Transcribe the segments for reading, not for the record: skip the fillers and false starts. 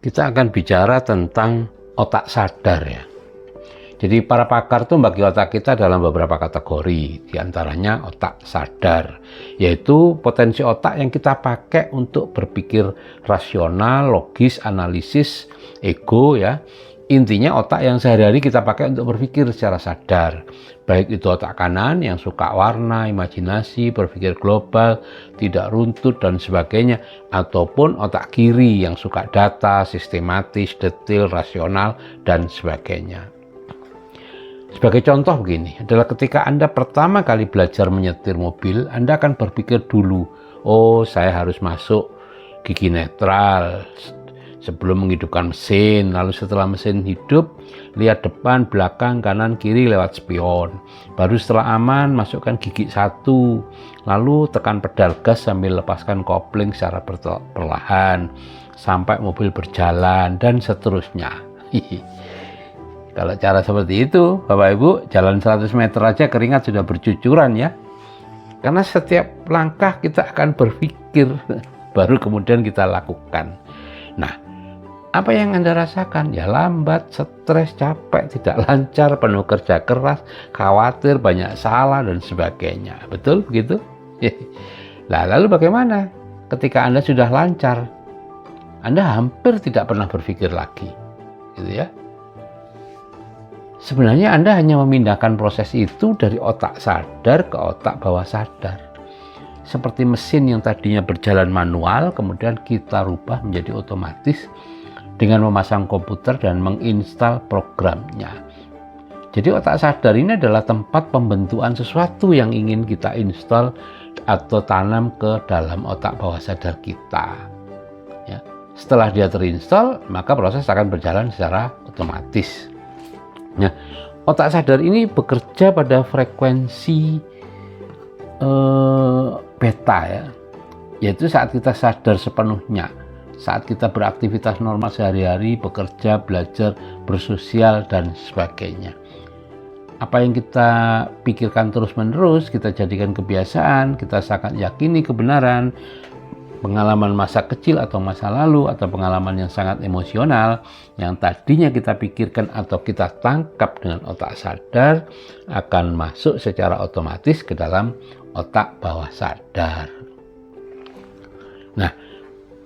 kita akan bicara tentang otak sadar ya. Jadi para pakar tuh bagi otak kita dalam beberapa kategori, diantaranya otak sadar, yaitu potensi otak yang kita pakai untuk berpikir rasional, logis, analisis, ego ya. Intinya otak yang sehari-hari kita pakai untuk berpikir secara sadar. Baik itu otak kanan yang suka warna, imajinasi, berpikir global, tidak runtut dan sebagainya. Ataupun otak kiri yang suka data, sistematis, detail, rasional dan sebagainya. Sebagai contoh begini, adalah ketika Anda pertama kali belajar menyetir mobil, Anda akan berpikir dulu, oh saya harus masuk gigi netral sebelum menghidupkan mesin, lalu setelah mesin hidup, lihat depan, belakang, kanan, kiri lewat spion. Baru setelah aman, masukkan gigi 1, lalu tekan pedal gas sambil lepaskan kopling secara perlahan, sampai mobil berjalan, dan seterusnya. Kalau cara seperti itu, Bapak Ibu, jalan 100 meter aja keringat sudah bercucuran ya. Karena setiap langkah kita akan berpikir, baru kemudian kita lakukan. Nah, apa yang Anda rasakan? Ya lambat, stres, capek, tidak lancar, penuh kerja keras, khawatir, banyak salah, dan sebagainya. Betul begitu? Nah, lalu bagaimana ketika Anda sudah lancar? Anda hampir tidak pernah berpikir lagi. Gitu ya. Sebenarnya Anda hanya memindahkan proses itu dari otak sadar ke otak bawah sadar. Seperti mesin yang tadinya berjalan manual, kemudian kita rubah menjadi otomatis dengan memasang komputer dan menginstal programnya. Jadi otak sadar ini adalah tempat pembentukan sesuatu yang ingin kita install atau tanam ke dalam otak bawah sadar kita. Ya. Setelah dia terinstall, maka proses akan berjalan secara otomatis. Nah, otak sadar ini bekerja pada frekuensi beta ya, yaitu saat kita sadar sepenuhnya, saat kita beraktivitas normal sehari-hari, bekerja, belajar, bersosial, dan sebagainya. Apa yang kita pikirkan terus-menerus, kita jadikan kebiasaan, kita sangat yakini kebenaran, pengalaman masa kecil atau masa lalu atau pengalaman yang sangat emosional yang tadinya kita pikirkan atau kita tangkap dengan otak sadar akan masuk secara otomatis ke dalam otak bawah sadar. Nah,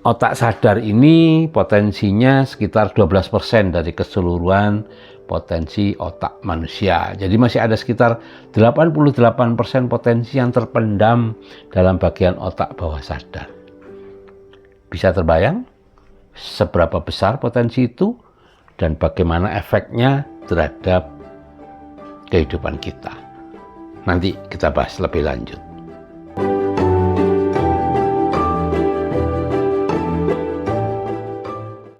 otak sadar ini potensinya sekitar 12% dari keseluruhan potensi otak manusia. Jadi masih ada sekitar 88% potensi yang terpendam dalam bagian otak bawah sadar. Bisa terbayang seberapa besar potensi itu dan bagaimana efeknya terhadap kehidupan kita. Nanti kita bahas lebih lanjut.